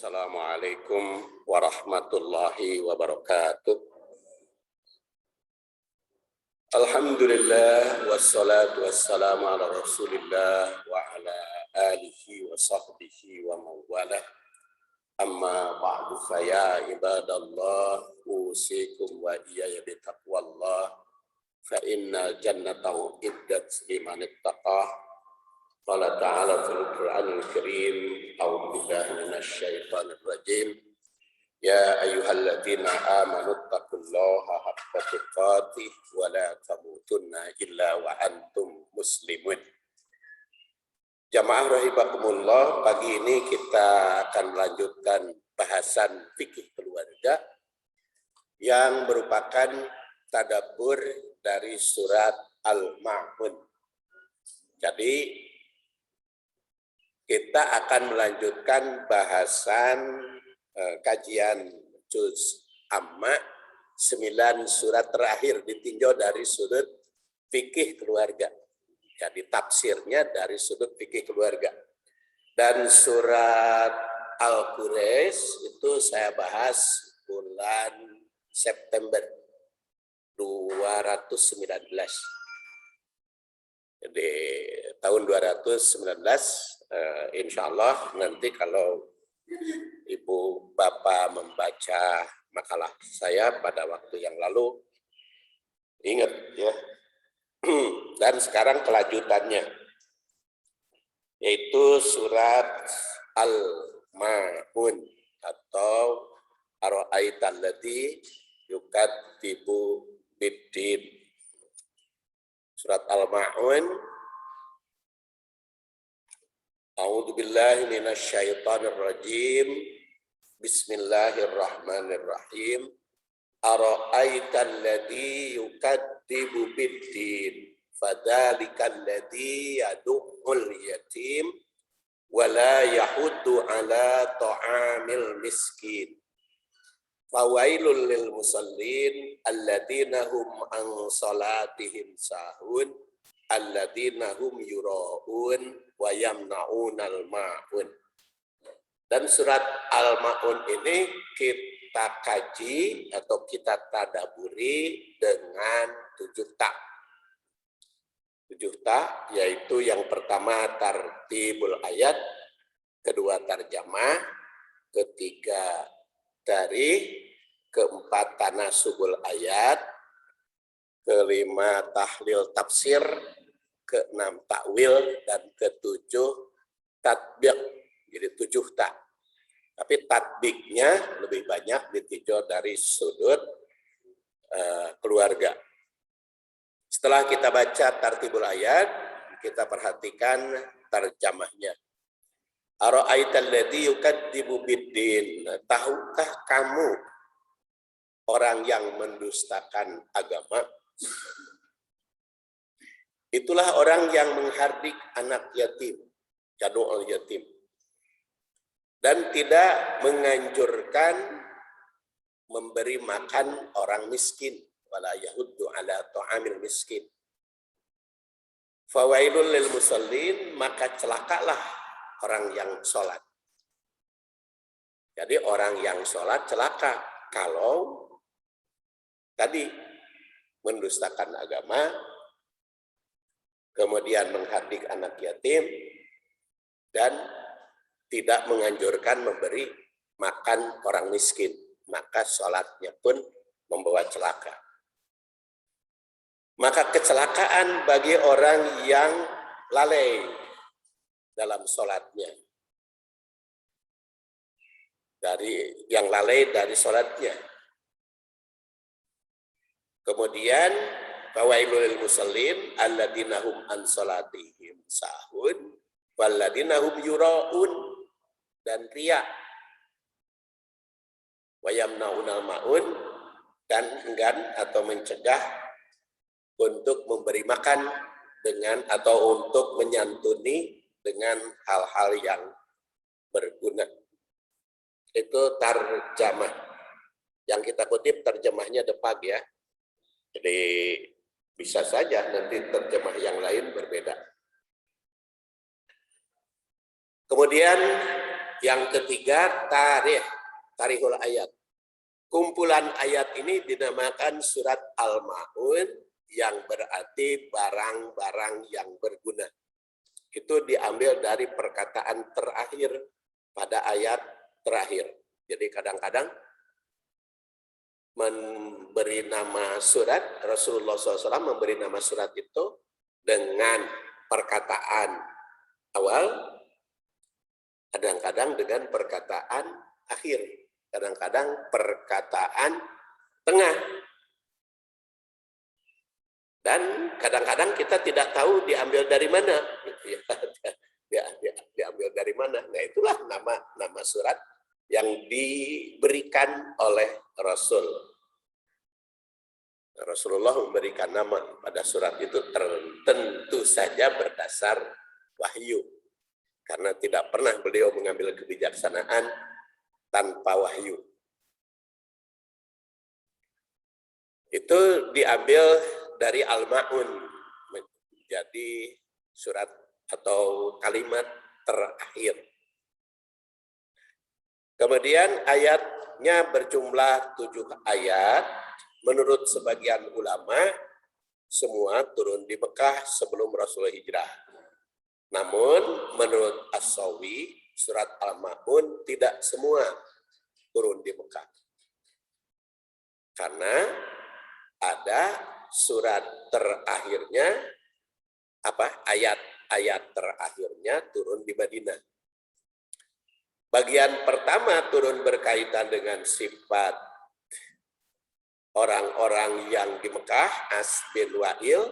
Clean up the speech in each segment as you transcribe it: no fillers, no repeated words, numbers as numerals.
Assalamualaikum warahmatullahi wabarakatuh. Alhamdulillah wassalatu wassalamu ala Rasulillah wa ala alihi wa sahbihi wa mawala. Amma ba'du fa ya ibadallah usikum wa iyaya bitaqwallah fa inna jannatahu iddat liman ittaqah. Qala ta'ala fil Qur'anil Karim, a'udzu billahi minasy syaithanir rajim. Ya ayyuhalladzina amanu taqullaha haqqa tuqatih wa la tamutunna illa wa antum muslimun. Jamaah rahimakumullah, pagi ini kita akan melanjutkan bahasan fikih keluarga yang merupakan tadabbur dari surat Al-Ma'un. Jadi kita akan melanjutkan bahasan kajian juz amma 9 surat terakhir ditinjau dari sudut fikih keluarga. Jadi tafsirnya dari sudut fikih keluarga. Dan surat Al-Quraisy itu saya bahas bulan September 219. Jadi tahun 219 insya Allah nanti kalau Ibu Bapak membaca makalah saya pada waktu yang lalu, ingat ya. Dan sekarang kelanjutannya yaitu surat Al-Ma'un atau Ara'aital ladzi yukadzibu biddin. Surat Al-Ma'un. A'udzu billahi minasy syaithanir rajim. Bismillahirrahmanirrahim. Ara'aital ladzi yukadzibu biddin fadzalikal ladzi yad'ul yatim wa la yahuddu ala ta'amil miskin. Fawailul lil musallin alladzina hum an salatihim sahun alladzina hum yura'un wa yamna'unal ma'un. Dan surat Al-Ma'un ini kita kaji atau kita tadaburi dengan 7 tak. 7 tak yaitu yang pertama tartibul ayat, kedua tarjamah, ketiga dari, keempat tanasubul ayat, kelima tahlil tafsir, keenam takwil, dan ketujuh tatbiq. Jadi 7 tak. Tapi tatbiknya lebih banyak ditinjau dari sudut keluarga. Setelah kita baca tartibul ayat, kita perhatikan tarjamahnya. Ara'aital ladzi yukadzibu biddin. Tahukah kamu orang yang mendustakan agama? Itulah orang yang menghardik anak yatim, yad'ul yatim, dan tidak menganjurkan memberi makan orang miskin, wala yahuddu ala ta'amil miskin. Fawailul lil musallin, maka celakalah orang yang sholat. Jadi orang yang sholat celaka kalau tadi mendustakan agama, kemudian menghardik anak yatim, dan tidak menganjurkan memberi makan orang miskin, maka sholatnya pun membawa celaka. Maka kecelakaan bagi orang yang lalai dalam sholatnya, yang lalai dari sholatnya. Kemudian fawailul musallin alladzina hum an salatihim sahun walladzina hum yura'un, dan riya, wa yamna'unal ma'un, dan enggan atau mencegah untuk memberi makan dengan atau untuk menyantuni dengan hal-hal yang berguna. Itu tarjamah. Yang kita kutip terjemahnya Depag ya. Jadi bisa saja nanti terjemah yang lain berbeda. Kemudian yang ketiga tarikhul ayat. Kumpulan ayat ini dinamakan surat Al-Ma'un yang berarti barang-barang yang berguna. Itu diambil dari perkataan terakhir pada ayat terakhir. Jadi kadang-kadang memberi nama surat, Rasulullah SAW memberi nama surat itu dengan perkataan awal, kadang-kadang dengan perkataan akhir, kadang-kadang perkataan tengah. Dan kadang-kadang kita tidak tahu diambil dari mana. Diambil dari mana. Nah itulah nama surat yang diberikan oleh Rasul. Rasulullah memberikan nama pada surat itu tentu saja berdasar wahyu. Karena tidak pernah beliau mengambil kebijaksanaan tanpa wahyu. Itu diambil dari Al-Ma'un, menjadi surat atau kalimat terakhir. Kemudian ayatnya berjumlah 7 ayat. Menurut sebagian ulama, semua turun di Mekah sebelum Rasulullah hijrah. Namun menurut As-Sawi, surat Al-Ma'un tidak semua turun di Mekah. Karena ada surat terakhirnya, ayat terakhirnya turun di Madinah. Bagian pertama turun berkaitan dengan sifat orang-orang yang di Mekah, As bin Wa'il,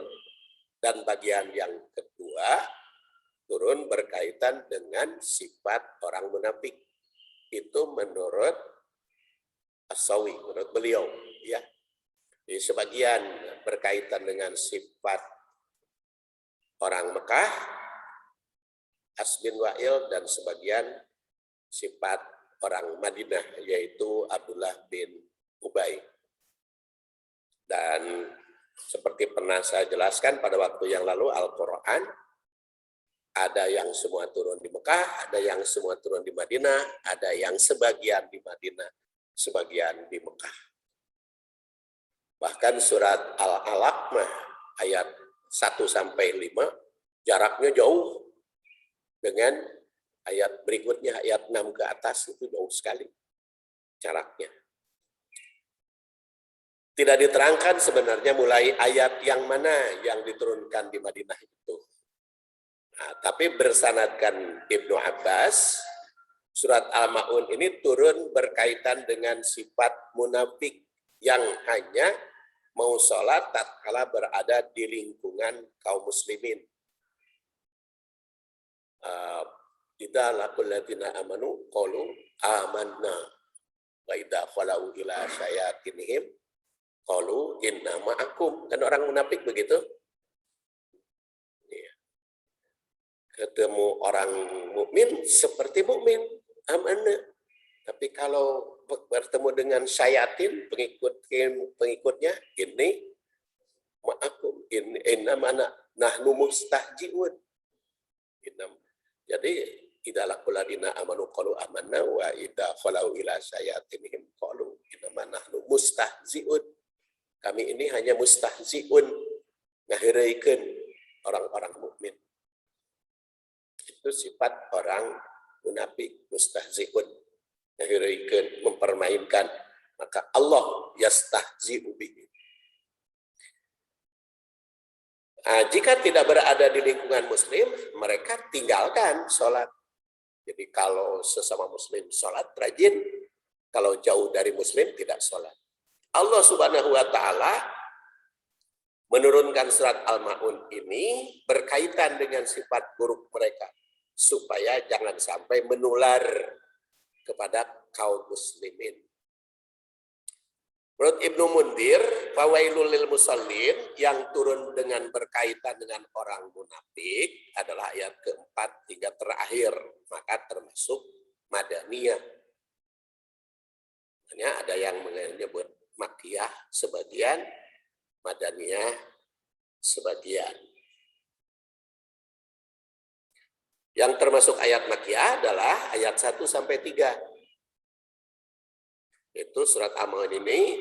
dan bagian yang kedua turun berkaitan dengan sifat orang munafik. Itu menurut As-Sawi, menurut beliau, ya. Jadi sebagian berkaitan dengan sifat orang Mekah, As bin Wa'il, dan sebagian sifat orang Madinah, yaitu Abdullah bin Ubay. Dan seperti pernah saya jelaskan pada waktu yang lalu, Al-Quran ada yang semua turun di Mekah, ada yang semua turun di Madinah, ada yang sebagian di Madinah, sebagian di Mekah. Bahkan surat Al-Alaq ayat 1-5 jaraknya jauh dengan ayat berikutnya, ayat 6 ke atas, itu jauh sekali jaraknya. Tidak diterangkan sebenarnya mulai ayat yang mana yang diturunkan di Madinah itu. Nah, tapi bersanadkan Ibnu Abbas, surat Al-Ma'un ini turun berkaitan dengan sifat munafik yang hanya mau sholat tatkala berada di lingkungan kaum muslimin. Idza laqul ladzina amanu qalu amanna wa idza khalau ila syayatinihim qalu inna ma'akum. Kan orang munafik begitu. Ketemu orang mukmin seperti mukmin, amanah. Tapi kalau bertemu dengan syayatin, pengikutnya, ini ma'akum, inna mana nahnu mustahjiun. Jadi idza laqul ladzina amanu qalu amanna wa idza khalau ila syayatinihim qalu inna mana nahnu mustahziun. Kami ini hanya mustahziun, ngahireukeun orang-orang mukmin. Itu sifat orang munafik, mustahziun, ngahireukeun, mempermainkan. Maka Allah yastahzi'u bihi. Nah, jika tidak berada di lingkungan muslim, mereka tinggalkan sholat. Jadi kalau sesama muslim sholat, rajin. Kalau jauh dari muslim, tidak sholat. Allah Subhanahu wa Ta'ala menurunkan surat Al-Ma'un ini berkaitan dengan sifat buruk mereka, supaya jangan sampai menular kepada kaum muslimin. Menurut Ibnu Mundir, fawailul lil musallin, yang turun dengan berkaitan dengan orang munafik adalah ayat keempat hingga terakhir, maka termasuk Madaniyah. Hanya ada yang menyebut Makkiyah sebagian, Madaniyah sebagian. Yang termasuk ayat Makkiyah adalah ayat 1 sampai 3. Itu surat Al-Ma'un ini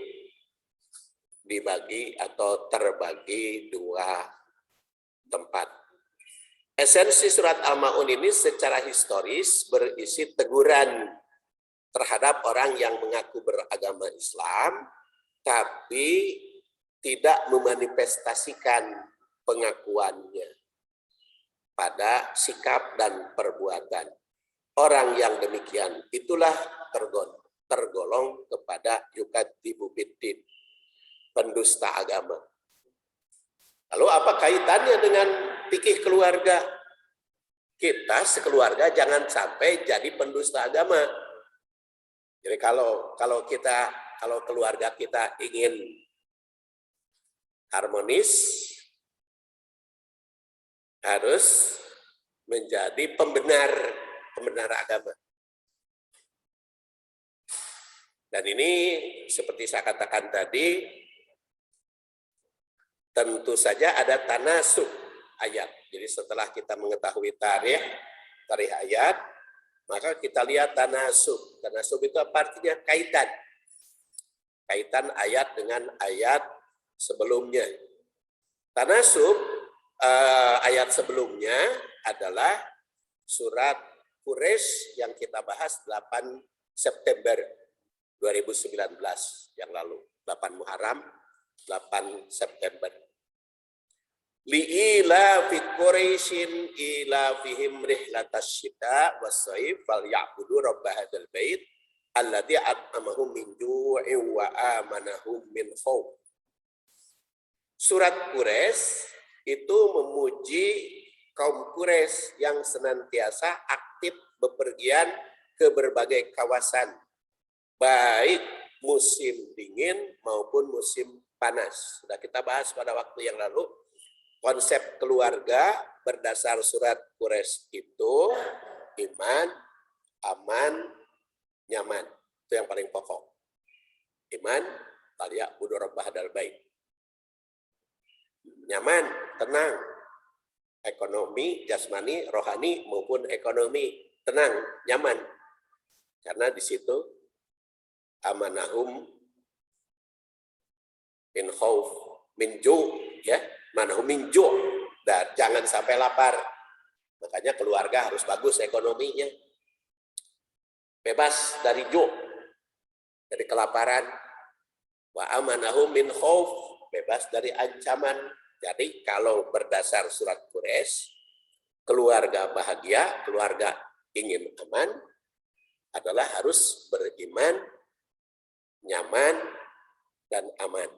dibagi atau terbagi 2 tempat. Esensi surat Al-Ma'un ini secara historis berisi teguran terhadap orang yang mengaku beragama Islam, tapi tidak memanifestasikan pengakuannya pada sikap dan perbuatan. Orang yang demikian itulah tergolong kepada yukadzibu biddin, pendusta agama. Lalu apa kaitannya dengan fikih keluarga? Kita sekeluarga jangan sampai jadi pendusta agama. Jadi kalau keluarga kita ingin harmonis, harus menjadi pembenar agama. Dan ini seperti saya katakan tadi, tentu saja ada tanasub ayat. Jadi setelah kita mengetahui tarikh ayat, maka kita lihat tanasub. Tanasub itu apa artinya? Kaitan. Kaitan ayat dengan ayat sebelumnya. Tanasub ayat sebelumnya adalah surat Quraisy yang kita bahas 8 September 2019 yang lalu. 8 Muharram, 8 September. Li'ila fi Quraisyin ila fihim rihlatas syita was-saif falyabudu rabb hadzal bait alladzi at'amahum min ju'in wa amanahum min khauf. Surat Quraisy itu memuji kaum Quraisy yang senantiasa aktif bepergian ke berbagai kawasan, baik musim dingin maupun musim panas. Sudah kita bahas pada waktu yang lalu, konsep keluarga berdasar surat Quraisy itu iman, aman, nyaman. Itu yang paling pokok. Iman, falyabudu rabb hadzal bait. Nyaman, tenang. Ekonomi, jasmani, rohani maupun ekonomi, tenang, nyaman. Karena di situ amanahum min khauf, min ju', ya, manahum min ju'. Dan jangan sampai lapar. Makanya keluarga harus bagus ekonominya. Bebas dari ju', dari kelaparan. Wa amanahum min khauf, bebas dari ancaman. Jadi kalau berdasar surat Quraisy, keluarga bahagia, keluarga ingin aman, adalah harus beriman, nyaman, dan aman.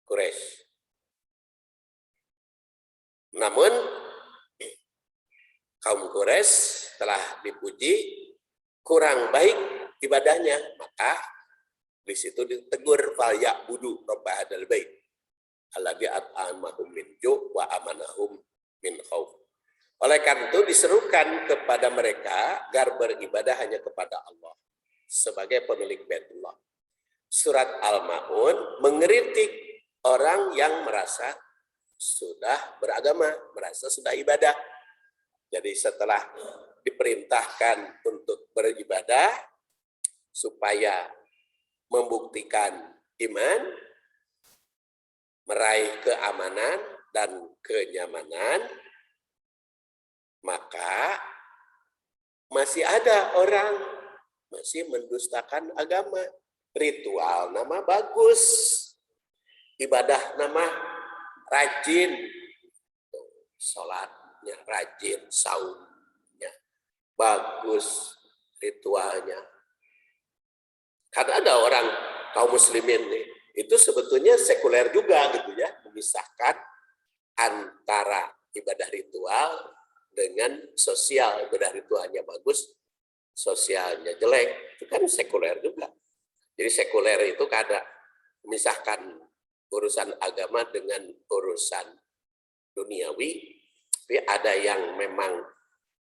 Quraisy. Namun, kaum Quraisy telah dipuji kurang baik ibadahnya, maka di situ ditegur falyabudu rabb hadzal bait alladzi at'amahum min ju' wa amanahum min khauf. Oleh karena itu diserukan kepada mereka agar beribadah hanya kepada Allah sebagai pemilik Baitullah. Surat Al-Ma'un mengkritik orang yang merasa sudah beragama, merasa sudah ibadah. Jadi setelah diperintahkan untuk beribadah supaya membuktikan iman, meraih keamanan dan kenyamanan, maka masih ada orang masih mendustakan agama. Ritual nama bagus, ibadah nama rajin, sholatnya rajin, saumnya bagus, ritualnya. Karena ada orang kaum muslimin nih, itu sebetulnya sekuler juga gitu ya, memisahkan antara ibadah ritual dengan sosial. Ibadah ritualnya bagus, sosialnya jelek, itu kan sekuler juga. Jadi sekuler itu kada memisahkan urusan agama dengan urusan duniawi, tapi ada yang memang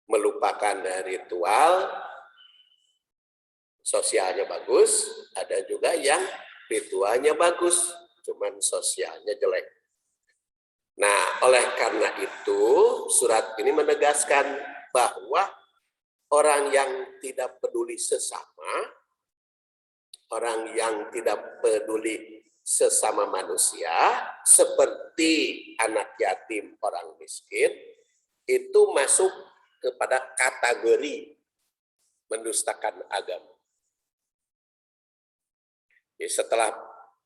melupakan ritual, sosialnya bagus, ada juga yang ritualnya bagus, cuman sosialnya jelek. Nah, oleh karena itu surat ini menegaskan bahwa orang yang tidak peduli sesama, orang yang tidak peduli sesama manusia, seperti anak yatim, orang miskin, itu masuk kepada kategori mendustakan agama. Jadi setelah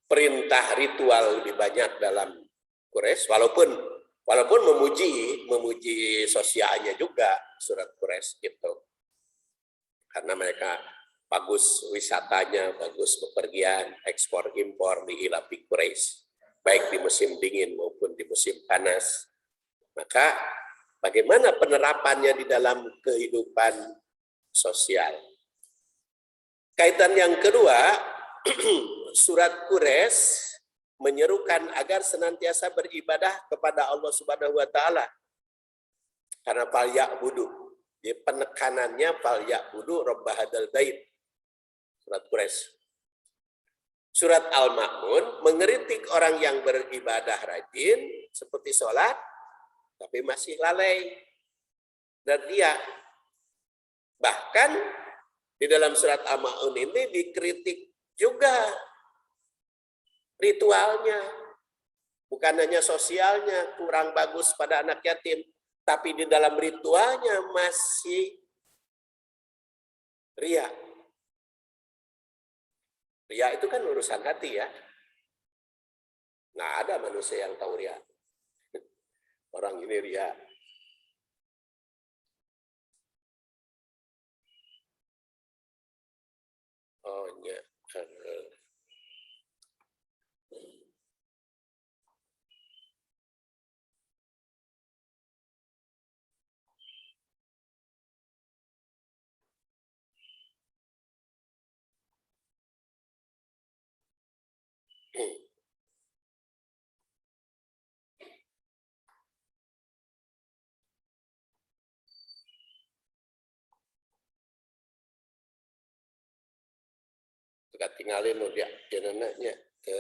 perintah ritual lebih banyak dalam Quraisy, walaupun memuji sosialnya juga surat Quraisy itu, karena mereka bagus wisatanya, bagus bepergian, ekspor impor diilapi Quraisy, baik di musim dingin maupun di musim panas. Maka bagaimana penerapannya di dalam kehidupan sosial? Kaitan yang kedua, surat Quraisy menyerukan agar senantiasa beribadah kepada Allah Subhanahu wa taala. Karena fal ya'budu, ya, penekanannya fal ya'budu rabb hadzal bait. Surat Quraisy. Surat Al-Ma'un mengeritik orang yang beribadah rajin seperti sholat tapi masih lalai dan riya. Bahkan di dalam surat Al-Ma'un ini dikritik juga ritualnya, bukan hanya sosialnya kurang bagus pada anak yatim, tapi di dalam ritualnya masih riya. Riya itu kan urusan hati ya. Nggak ada manusia yang tahu riya. Orang ini riya. Oh ya. Dekat tinggalin dia jenenanya ke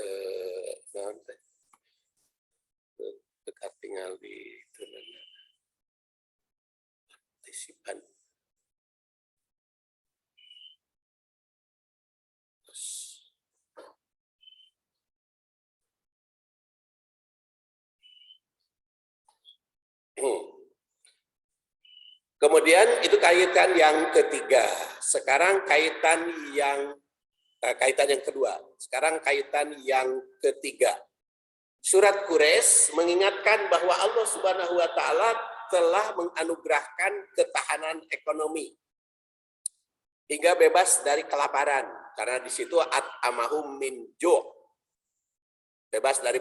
dekat tinggal di jenenanya partisipan. Kemudian itu kaitan yang ketiga. Sekarang kaitan yang kedua. Sekarang kaitan yang ketiga. Surat Quraisy mengingatkan bahwa Allah Subhanahu wa taala telah menganugerahkan ketahanan ekonomi hingga bebas dari kelaparan, karena di situ at'amahum min ju', bebas dari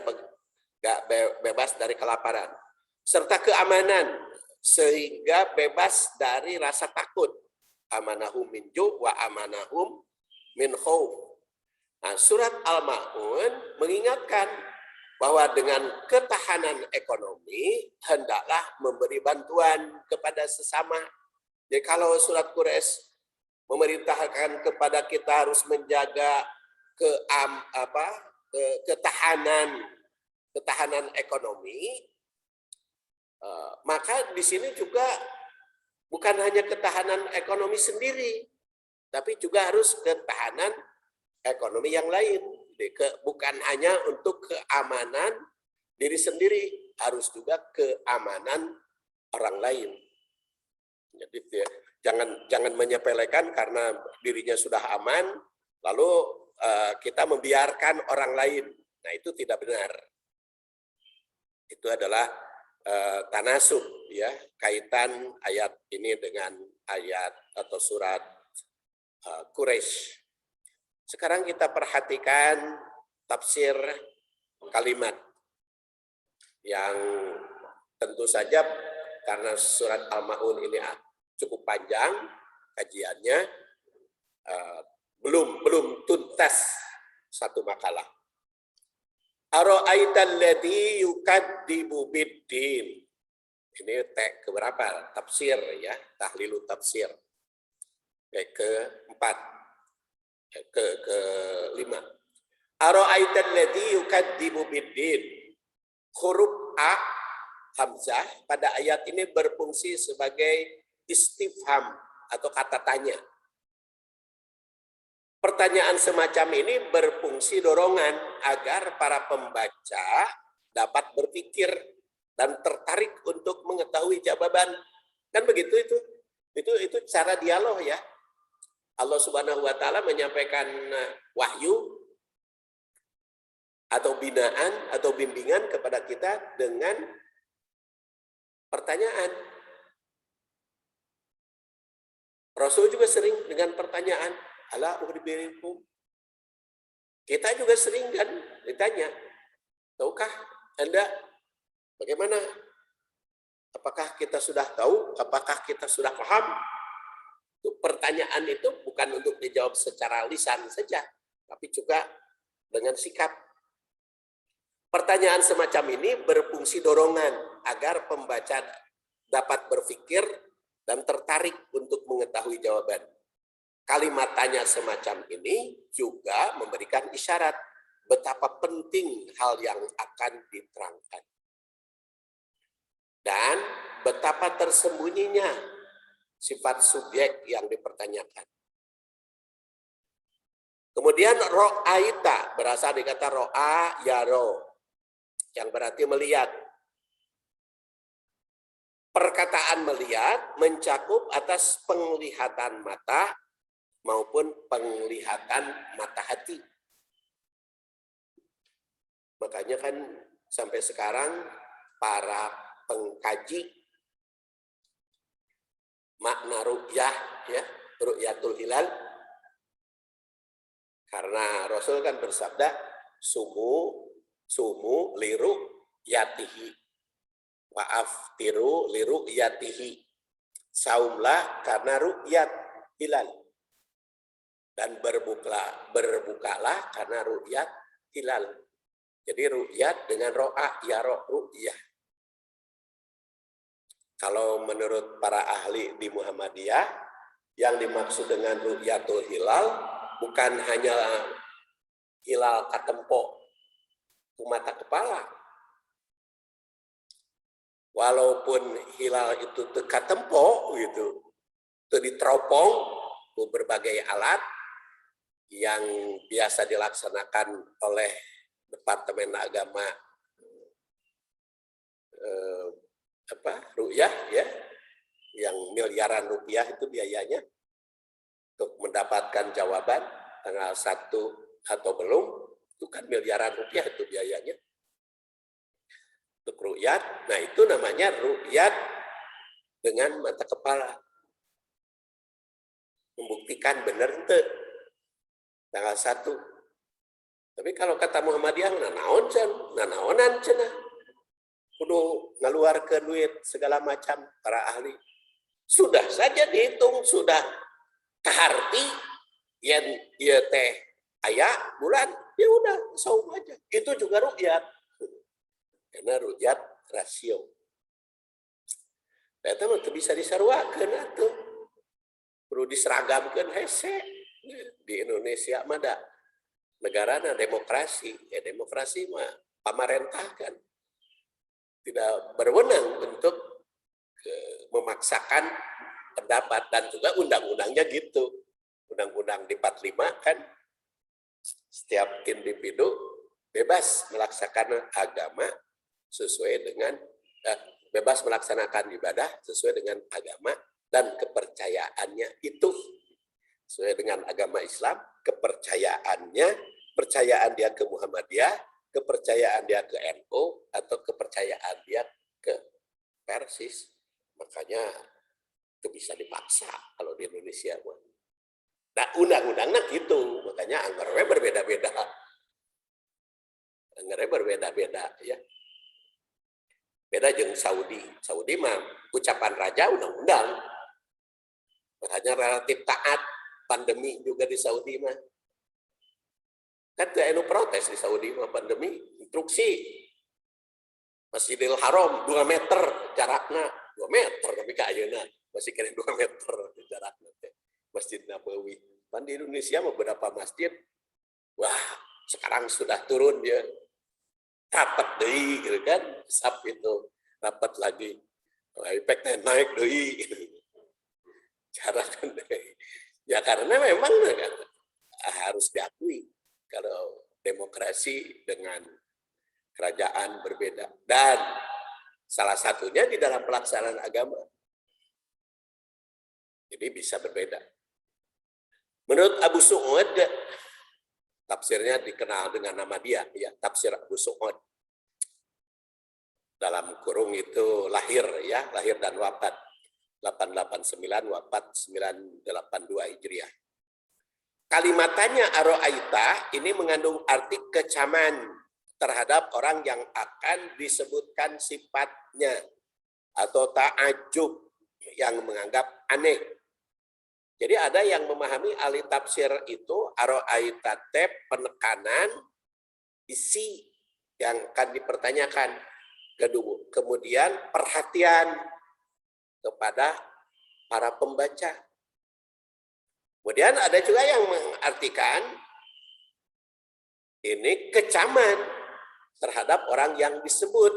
kelaparan, serta keamanan sehingga bebas dari rasa takut. Amanahum min ju' wa amanahum min khauf. Nah, surat Al-Ma'un mengingatkan bahwa dengan ketahanan ekonomi hendaklah memberi bantuan kepada sesama. Jadi kalau surat Quraisy memerintahkan kepada kita harus menjaga ketahanan ekonomi, maka di sini juga bukan hanya ketahanan ekonomi sendiri, tapi juga harus ketahanan ekonomi yang lain. Bukan hanya untuk keamanan diri sendiri, harus juga keamanan orang lain. Jadi jangan menyepelekan karena dirinya sudah aman, lalu kita membiarkan orang lain. Nah, itu tidak benar. Itu adalah tanasub, ya, kaitan ayat ini dengan ayat atau surat Quraisy. Sekarang kita perhatikan tafsir kalimat yang tentu saja karena surat Al-Ma'un ini cukup panjang kajiannya, belum tuntas satu makalah. Ara'aital ladzi yukadzibu biddin. Ini keberapa? Tafsir ya, tahlilu tafsir. Keempat. Kelima. Ara'aital ladzi yukadzibu biddin. Huruf A hamzah pada ayat ini berfungsi sebagai istifham atau kata tanya. Pertanyaan semacam ini berfungsi dorongan agar para pembaca dapat berpikir dan tertarik untuk mengetahui jawaban. Kan begitu itu. Itu cara dialog ya. Allah Subhanahu wa taala menyampaikan wahyu atau binaan atau bimbingan kepada kita dengan pertanyaan. Rasul juga sering dengan pertanyaan, ala ukhbirikum. Kita juga sering kan ditanya, tahukah Anda bagaimana? Apakah kita sudah tahu? Apakah kita sudah paham? Pertanyaan itu bukan untuk dijawab secara lisan saja, tapi juga dengan sikap. Pertanyaan semacam ini berfungsi dorongan agar pembaca dapat berpikir dan tertarik untuk mengetahui jawaban. Kalimat tanya semacam ini juga memberikan isyarat betapa penting hal yang akan diterangkan. Dan betapa tersembunyinya sifat subjek yang dipertanyakan. Kemudian ro'aita berasal dari kata ro'a yaro, yang berarti melihat. Perkataan melihat mencakup atas penglihatan mata maupun penglihatan mata hati. Makanya kan sampai sekarang para pengkaji makna ru'yah ya, ru'yatul hilal, karena Rasul kan bersabda sumu liru yatihi wa'af tiru liru yatihi, saumlah karena ru'yat hilal dan berbukalah karena ru'yat hilal. Jadi ru'yat dengan ro'a ya ru'yah. Kalau menurut para ahli di Muhammadiyah, yang dimaksud dengan ru'yatul hilal bukan hanya hilal katempo mata kepala. Walaupun hilal itu katempo gitu, itu diteropong berbagai alat yang biasa dilaksanakan oleh Departemen Agama ru'yah ya, yang miliaran rupiah itu biayanya untuk mendapatkan jawaban tanggal 1 atau belum, itu kan miliaran rupiah itu biayanya untuk ru'yat. Nah itu namanya ru'yat dengan mata kepala, membuktikan benar itu tanggal 1. Tapi kalau kata Muhammadiyah nanaonan cenah kudu ngaluarkeun duit segala macam, para ahli sudah saja dihitung, sudah kaharti yen ieu teh aya bulan, ya udah saum aja. Itu juga ru'yat, karena ru'yat rasio. Eta mah teu bisa disaruakeun atuh, perlu diseragamkeun hese. Di Indonesia mah da negarana demokrasi, ya demokrasi mah pamarentah kan tidak berwenang untuk memaksakan pendapat, dan juga undang-undangnya gitu. Undang-undang di 45 kan setiap individu bebas melaksanakan agama sesuai dengan bebas melaksanakan ibadah sesuai dengan agama dan kepercayaannya itu. Sesuai dengan agama Islam, kepercayaannya, percayaan dia ke Muhammadiyah, kepercayaan dia ke NU, atau kepercayaan dia ke Persis. Makanya itu bisa dipaksa kalau di Indonesia. Nah undang-undangnya gitu, makanya anggarannya berbeda-beda. Anggarannya berbeda-beda ya. Beda jeung Saudi. Saudi mah ucapan raja undang-undang. Makanya relatif taat. Pandemi juga di Saudi mah. Kan tidak ada protes di Saudi mah pandemi, instruksi. Masjidil Haram 2 meter jaraknya, 2 meter tapi ka ayeuna masih kena 2 meter jaraknya teh. Masjid Nabawi. Pan di Indonesia mah beberapa masjid, wah sekarang sudah turun dia. Rapat deui gitu kan, sap itu. rapat lagi. Efeknya naik doi. Cara kan ya karena memang kan, harus diakui kalau demokrasi dengan kerajaan berbeda dan salah satunya di dalam pelaksanaan agama. Jadi bisa berbeda. Menurut Abu Su'ud, tafsirnya dikenal dengan nama dia, ya, tafsir Abu Su'ud. Dalam kurung itu lahir dan wafat 889, wafat 982 Hijriah. Kalimatannya aro'aita ini mengandung arti kecaman terhadap orang yang akan disebutkan sifatnya atau ta'ajub yang menganggap aneh. Jadi ada yang memahami ahli tafsir itu aro'aita penekanan isi yang akan dipertanyakan. Kemudian perhatian kepada para pembaca. Kemudian ada juga yang mengartikan ini kecaman terhadap orang yang disebut.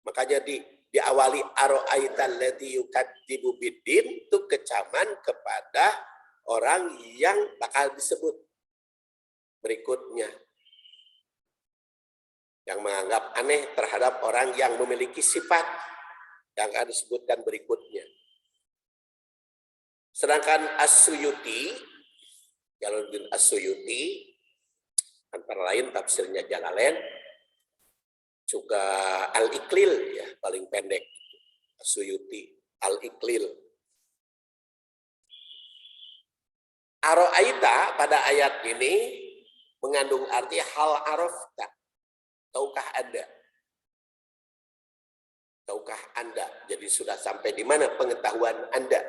Makanya diawali aro'aital ladzi yukadzibu biddin, itu kecaman kepada orang yang bakal disebut berikutnya. Yang menganggap aneh terhadap orang yang memiliki sifat yang akan disebutkan berikutnya. Sedangkan As-Suyuti, Jalaluddin As-Suyuti, antara lain tafsirnya Jalalain, juga Al-Iqlil, ya, paling pendek, As-Suyuti, Al-Iqlil. Aro'aita pada ayat ini mengandung arti hal arafta. Tahukah Anda? Tahukah Anda? Jadi sudah sampai di mana pengetahuan Anda?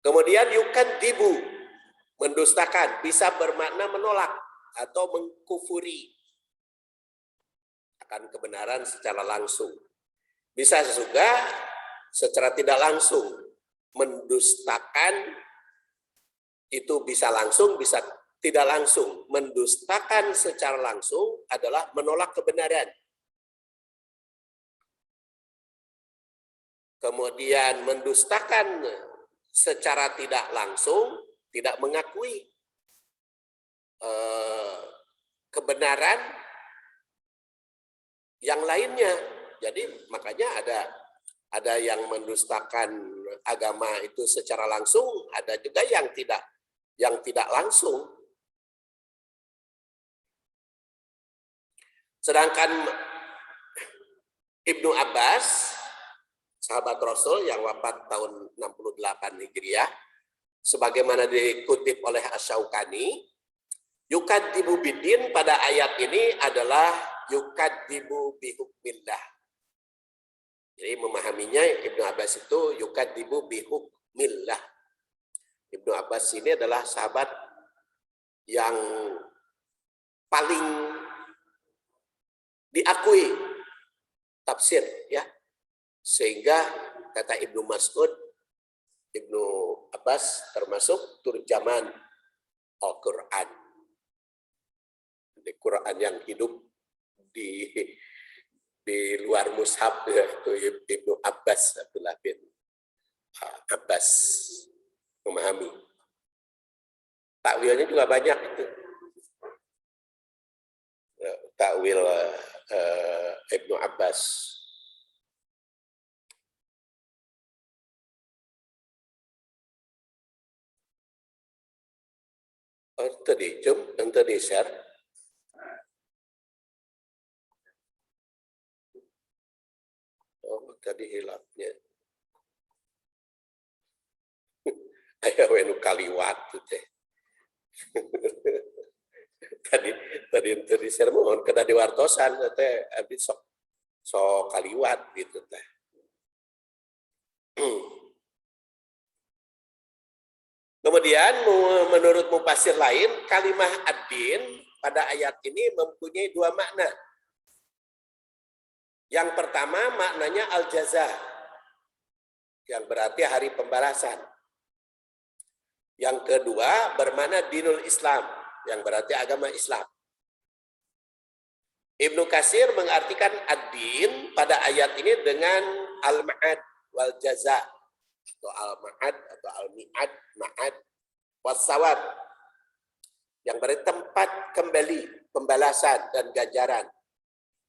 Kemudian yukadzibu, mendustakan, bisa bermakna menolak atau mengkufuri akan kebenaran secara langsung. Bisa juga secara tidak langsung, mendustakan itu bisa langsung, bisa tidak langsung. Mendustakan secara langsung adalah menolak kebenaran. Kemudian mendustakan secara tidak langsung, tidak mengakui kebenaran yang lainnya. Jadi makanya ada yang mendustakan agama itu secara langsung, ada juga yang tidak langsung. Sedangkan Ibnu Abbas, sahabat Rasul yang wafat tahun 68 Hijriah, sebagaimana dikutip oleh Asy-Syaukani, yukadzibu biddin pada ayat ini adalah yukadzibu bihukmillah. Jadi memahaminya Ibnu Abbas itu yukadzibu bihukmillah. Ibnu Abbas ini adalah sahabat yang paling diakui tafsir, ya, sehingga kata Ibnu Mas'ud, Ibnu Abbas termasuk turjaman Al-Quran, di Quran yang hidup di luar mushaf, yaitu Ibnu Abbas, Abdullah bin Abbas memahami. Takwilnya juga banyak itu. Takwil Ibnu Abbas. Itu di share. Oh, tadi hilapnya. Ayo wenu kaliwat teh. tadi share mohon kena diwartosan teh abdi sok kaliwat gitu teh. Kemudian menurut mufassir lain, kalimah ad-din pada ayat ini mempunyai dua makna. Yang pertama maknanya al-jaza, yang berarti hari pembalasan. Yang kedua bermakna dinul Islam, yang berarti agama Islam. Ibnu Katsir mengartikan ad-din pada ayat ini dengan al-ma'ad wal jaza atau al-ma'ad atau al-mi'ad, ma'ad was-sawab yang bertempat kembali, pembalasan dan ganjaran.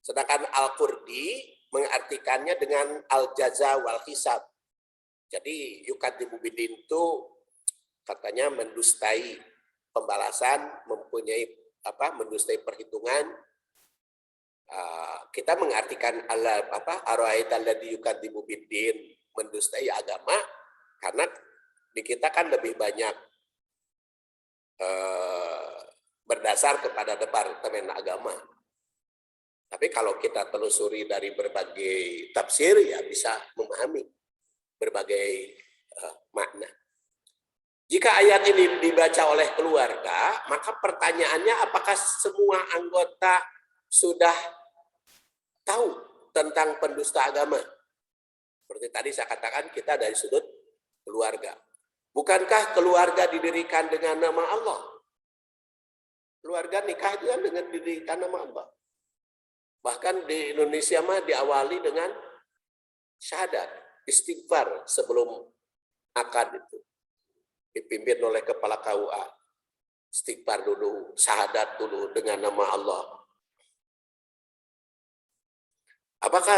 Sedangkan Al-Qurdi mengartikannya dengan al-jaza wal hisab. Jadi yukadzibu bidin itu katanya mendustai pembalasan, mempunyai mendustai perhitungan. Kita mengartikan ara'aital ladzi yukadzibu bidin, mendustai agama, karena di kita kan lebih banyak berdasar kepada Departemen Agama. Tapi kalau kita telusuri dari berbagai tafsir, ya bisa memahami berbagai makna. Jika ayat ini dibaca oleh keluarga, maka pertanyaannya apakah semua anggota sudah tahu tentang pendusta agama? Seperti tadi saya katakan, kita dari sudut keluarga. Bukankah keluarga didirikan dengan nama Allah? Keluarga nikah juga dengan didirikan nama Allah. Bahkan di Indonesia mah diawali dengan syahadat, istighfar sebelum akad itu. Dipimpin oleh kepala KUA. Istighfar dulu, syahadat dulu dengan nama Allah. Apakah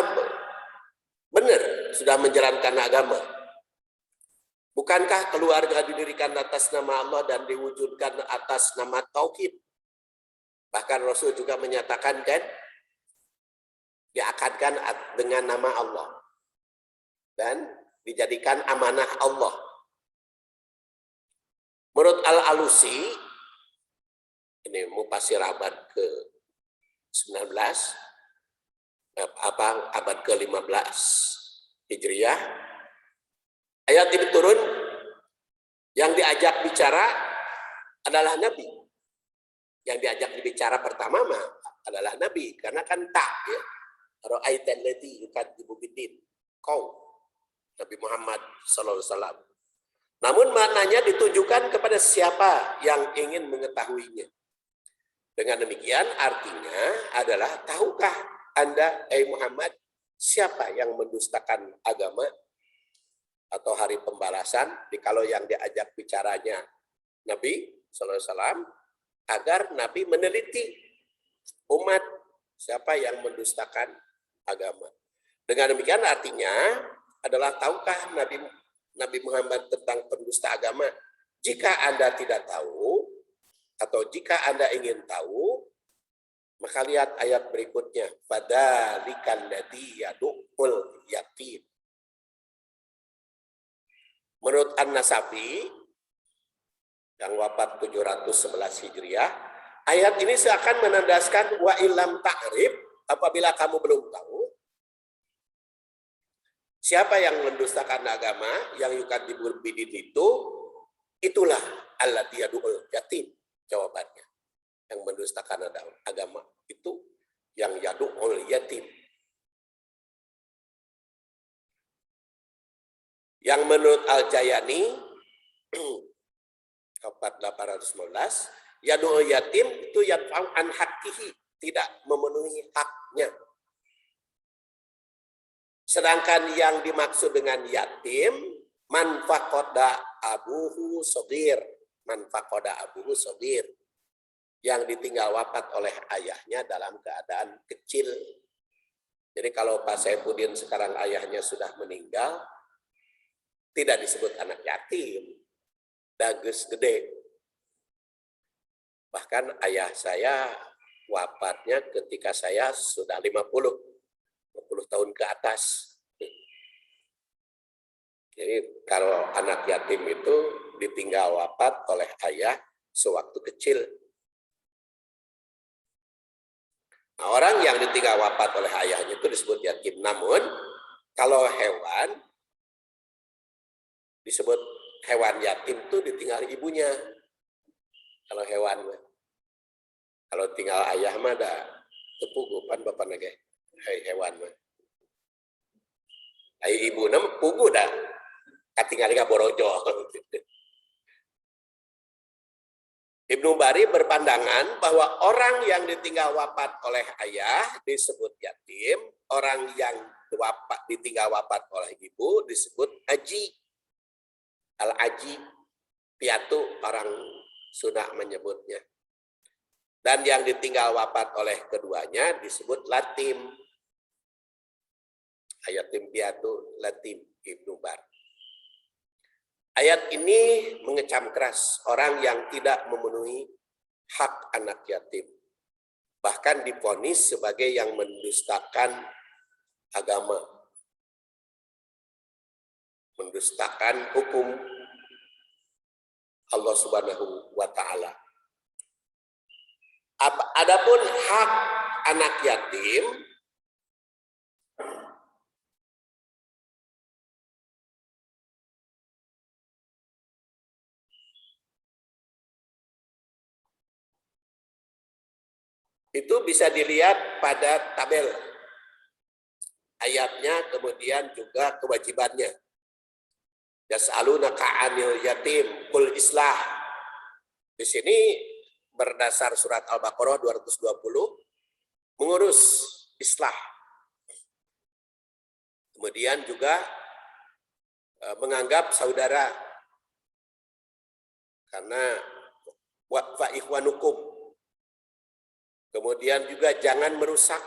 benar sudah menjalankan agama? Bukankah keluarga didirikan atas nama Allah dan diwujudkan atas nama tauhid? Bahkan Rasul juga menyatakan kan, diakadkan dengan nama Allah dan dijadikan amanah Allah. Menurut Al-Alusi, ini Mufasir abad ke-19, abad ke-15 Hijriah, ayat ini turun, yang diajak bicara adalah Nabi. Yang diajak bicara pertama adalah Nabi, karena kan tak ya. Ra'aital ladzi yukadzibu bidin. Kau Nabi Muhammad sallallahu alaihi wasallam. Namun maknanya ditujukan kepada siapa yang ingin mengetahuinya. Dengan demikian artinya adalah, tahukah Anda, Muhammad, siapa yang mendustakan agama atau hari pembalasan? Kalau yang diajak bicaranya Nabi sallallahu alaihi wasallam, agar Nabi meneliti umat siapa yang mendustakan agama. Dengan demikian artinya adalah, tahukah Nabi Muhammad tentang pendusta agama? Jika Anda tidak tahu, atau jika Anda ingin tahu, maka lihat ayat berikutnya. Fadzalikal ladzi yad'ul yatim. Menurut An-Nasafi yang wafat 711 Hijriah, ayat ini seakan menandaskan wa illam ta'rif, apabila kamu belum tahu siapa yang mendustakan agama, yang yukadzibu bidin itu, itulah alladzi yad'ul yatim. Jawabannya, yang mendustakan agama itu yang yad'ul yatim. Yang menurut Al-Jayani 4819, yad'ul yatim itu yadfa'u an haqqihi, tidak memenuhi haknya. Sedangkan yang dimaksud dengan yatim, man faqada abuhu shaghir, man faqada abuhu shaghir, yang ditinggal wafat oleh ayahnya dalam keadaan kecil. Jadi kalau Pak Saifuddin sekarang ayahnya sudah meninggal, tidak disebut anak yatim, dages gede. Bahkan ayah saya wafatnya ketika saya sudah 50 tahun ke atas. Jadi kalau anak yatim itu ditinggal wafat oleh ayah sewaktu kecil. Nah, orang yang ditinggal wafat oleh ayahnya itu disebut yatim. Namun kalau hewan disebut hewan yatim itu ditinggal ibunya. Kalau hewan, kalau tinggal ayah mah ada tepugupan bapak nage. Hewan mah. Ai ibu nama pugu dah. Katingali ka borojo. Ibnu Bari berpandangan bahwa orang yang ditinggal wafat oleh ayah disebut yatim, orang yang ditinggal wafat oleh ibu disebut aji. Al-aji, piatu orang Sunda menyebutnya. Dan yang ditinggal wafat oleh keduanya disebut latim. Yatim piatu, latim, Ibnu Bari. Ayat ini mengecam keras orang yang tidak memenuhi hak anak yatim. Bahkan divonis sebagai yang mendustakan agama. Mendustakan hukum Allah Subhanahu wa Ta'ala. Adapun hak anak yatim itu bisa dilihat pada tabel ayatnya, kemudian juga kewajibannya. Yas'alunaka 'anil yatim qul islah. Di sini berdasar surat Al-Baqarah 220 mengurus islah. Kemudian juga menganggap saudara karena wa ikhwanukum. Kemudian juga jangan merusak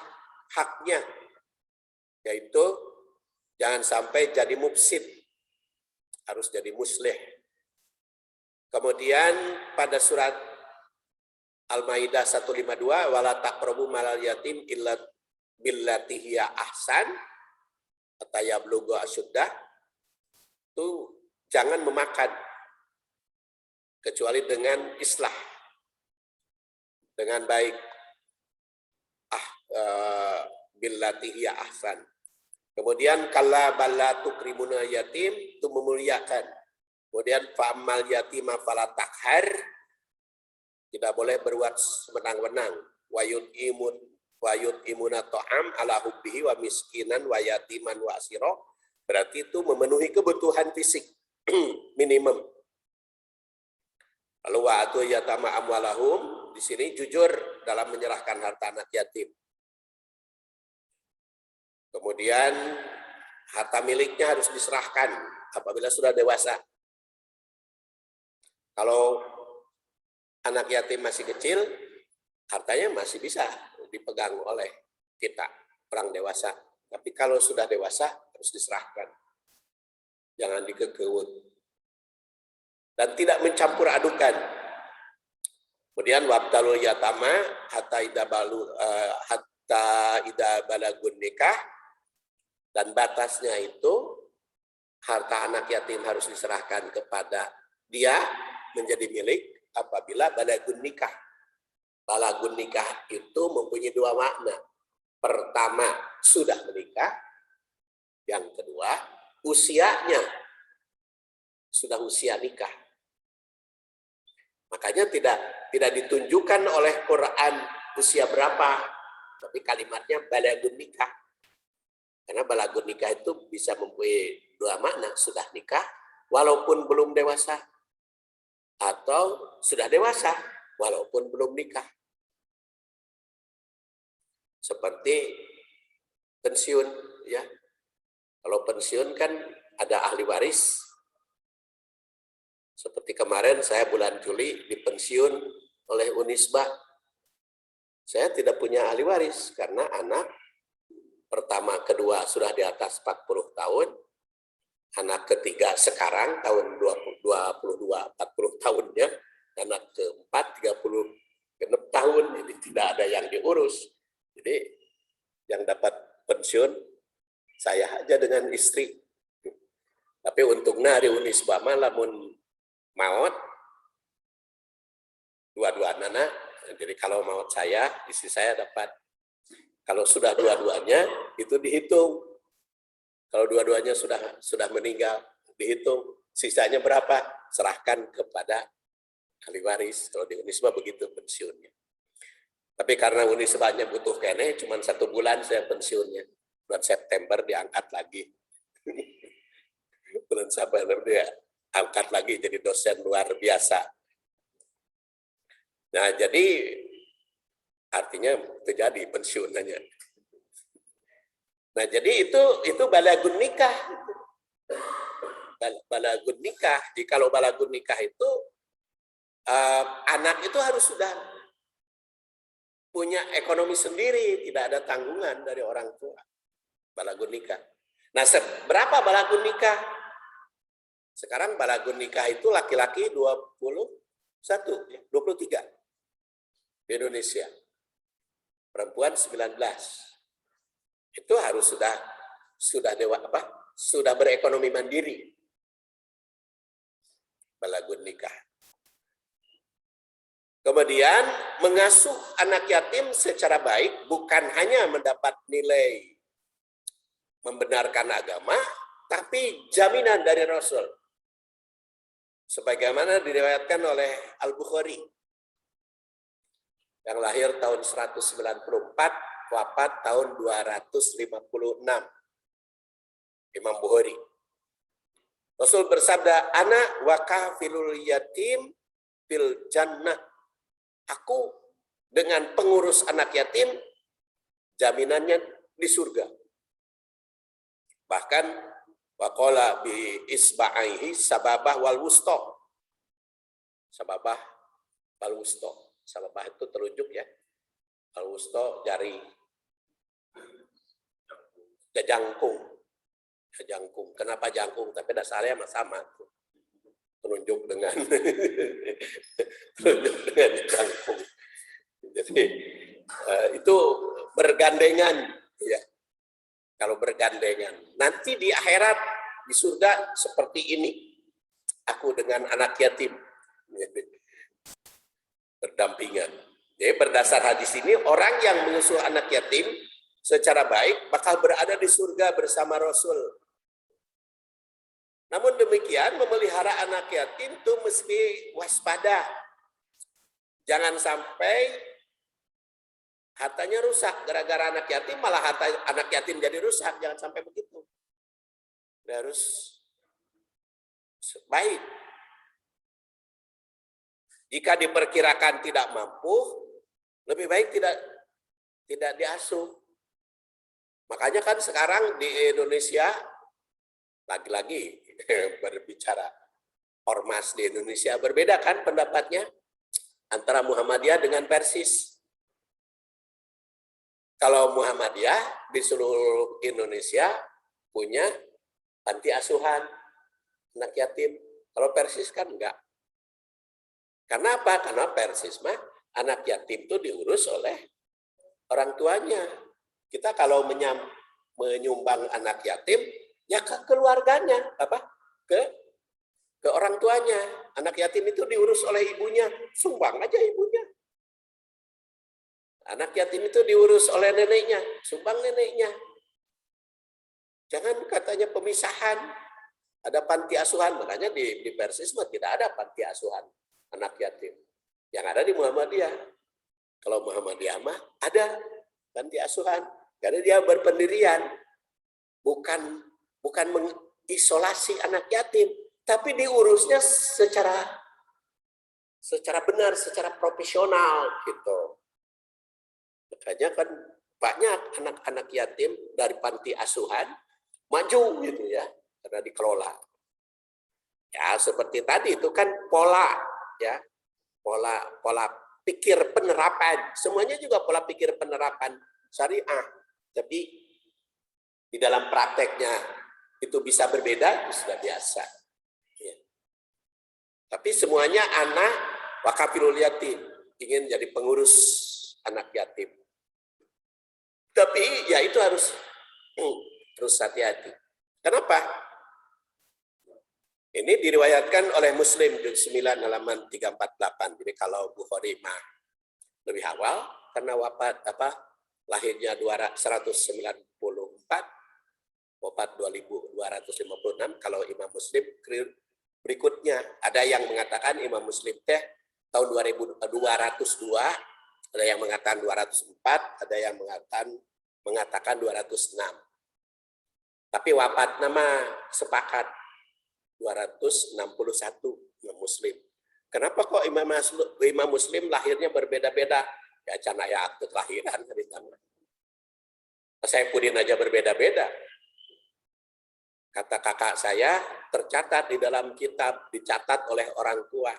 haknya, yaitu jangan sampai jadi mufsid, harus jadi muslih. Kemudian pada surat Al-Maidah 152, wala taqrabu malal yatim illa billati hiya ahsan, hatta yablugha asyuddah, itu jangan memakan kecuali dengan islah, dengan baik. Billati hiya ahsan. Kemudian kalla balla tukrimuna yatim, itu memuliakan. Kemudian fa'amal yatima fala takhar, tidak boleh berbuat semenang-menang. Wayut imuna ta'am ala hubbihi wa miskinan wa yatiman wa asira, berarti itu memenuhi kebutuhan fisik minimum. Lalu wa atu yatama amwalahum, di sini jujur dalam menyerahkan harta anak yatim. Kemudian harta miliknya harus diserahkan apabila sudah dewasa. Kalau anak yatim masih kecil, hartanya masih bisa dipegang oleh kita, orang dewasa. Tapi kalau sudah dewasa, harus diserahkan. Jangan dikekeuweun. Dan tidak mencampur adukan. Kemudian wabtalul yatama hatta ida balagun nikah, dan batasnya itu harta anak yatim harus diserahkan kepada dia menjadi milik apabila balagun nikah. Balagun nikah itu mempunyai dua makna. Pertama, sudah menikah. Yang kedua, usianya sudah usia nikah. Makanya tidak ditunjukkan oleh Quran usia berapa, tapi kalimatnya balagun nikah. Karena balagun nikah itu bisa mempunyai dua makna, sudah nikah walaupun belum dewasa, atau sudah dewasa walaupun belum nikah. Seperti pensiun, ya. Kalau pensiun kan ada ahli waris. Seperti kemarin saya bulan Juli dipensiun oleh Unisba. Saya tidak punya ahli waris karena anak pertama, kedua sudah di atas 40 tahun. Anak ketiga sekarang tahun 40 tahunnya. Anak keempat 36 tahun. Jadi tidak ada yang diurus. Jadi yang dapat pensiun saya aja dengan istri. Tapi untungnya di Unisba lamun maut dua-dua anak. Jadi kalau maut saya, istri saya dapat. Kalau sudah dua-duanya itu dihitung. Kalau dua-duanya sudah meninggal, dihitung sisanya berapa, serahkan kepada ahli waris. Kalau di Unisba begitu pensiunnya. Tapi karena Unisbanya butuh kene, cuma 1 bulan saya pensiunnya. Bulan September diangkat lagi. Bulan September dia angkat lagi jadi dosen luar biasa. Nah, jadi artinya terjadi pensiunannya. Nah, jadi itu balagun nikah. Balagun nikah. Jadi kalau balagun nikah itu anak itu harus sudah punya ekonomi sendiri, tidak ada tanggungan dari orang tua. Balagun nikah. Nah, berapa balagun nikah? Sekarang balagun nikah itu laki-laki 23 di Indonesia. Perempuan 19. Itu harus sudah sudah berekonomi mandiri. Balagun nikah. Kemudian mengasuh anak yatim secara baik bukan hanya mendapat nilai membenarkan agama, tapi jaminan dari Rasul. Sebagaimana diriwayatkan oleh Al-Bukhari yang lahir tahun 194, wafat tahun 256. Imam Bukhari. Rasul bersabda, "Ana wa kafilul yatim fil jannah." Aku dengan pengurus anak yatim, jaminannya di surga. Bahkan waqala bi isba'aihi sababah wal wusta. Sababah wal wusta. Sababah itu telunjuk ya. Wal wusta jari jangkung. Jangkung. Kenapa jangkung? Tapi dasarnya sama. Telunjuk dengan jangkung. Jadi itu bergandengan ya. Kalau bergandengan, nanti di akhirat di surga seperti ini. Aku dengan anak yatim berdampingan. Jadi berdasar hadis ini, orang yang mengasuh anak yatim secara baik bakal berada di surga bersama Rasul. Namun demikian, memelihara anak yatim itu mesti waspada. Jangan sampai hartanya rusak gara-gara anak yatim, malah harta anak yatim jadi rusak. Jangan sampai begitu. Dia harus baik. Jika diperkirakan tidak mampu, lebih baik tidak diasuh. Makanya kan sekarang di Indonesia lagi-lagi berbicara ormas di Indonesia berbeda kan pendapatnya antara Muhammadiyah dengan Persis. Kalau Muhammadiyah di seluruh Indonesia punya panti asuhan anak yatim. Kalau Persis kan enggak. Karena apa? Karena Persis mah anak yatim itu diurus oleh orang tuanya. Kita kalau menyumbang anak yatim, ya ke keluarganya, ke orang tuanya. Anak yatim itu diurus oleh ibunya, sumbang aja ibunya. Anak yatim itu diurus oleh neneknya, sumbang neneknya. Jangan katanya pemisahan, ada panti asuhan. Makanya di Persis mah tidak ada panti asuhan anak yatim. Yang ada di Muhammadiyah. Kalau Muhammadiyah mah ada panti asuhan. Karena dia berpendirian. Bukan mengisolasi anak yatim, tapi diurusnya secara benar, secara profesional gitu. Makanya kan banyak anak-anak yatim dari panti asuhan maju gitu ya, karena dikelola. Ya seperti tadi itu kan pola pikir penerapan, semuanya juga pola pikir penerapan syariah. Tapi di dalam prakteknya itu bisa berbeda, itu sudah biasa. Ya. Tapi semuanya anak wakafilul yatim, ingin jadi pengurus anak yatim. Tapi ya itu harus hati-hati. Kenapa? Ini diriwayatkan oleh Muslim juz 9 halaman 348. Jadi kalau Bukhari mah lebih awal karena lahirnya 194, wafat 2256. Kalau Imam Muslim berikutnya, ada yang mengatakan Imam Muslim tahun 2202, ada yang mengatakan 204, ada yang mengatakan 206. Tapi wafat nama sepakat 261 Imam Muslim. Kenapa kok Imam Muslim lahirnya berbeda-beda? Ya cana ya akte kelahiran ditambah. Saya Pudin aja berbeda-beda. Kata kakak saya tercatat di dalam kitab, dicatat oleh orang tua.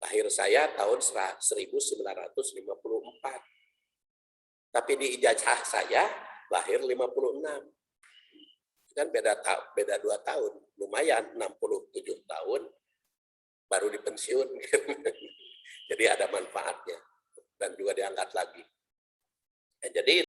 Lahir saya tahun 1954. Tapi di ijazah saya lahir 56. Kan beda 2 tahun. Lumayan 67 tahun baru dipensiun. Jadi ada manfaatnya dan juga diangkat lagi. Jadi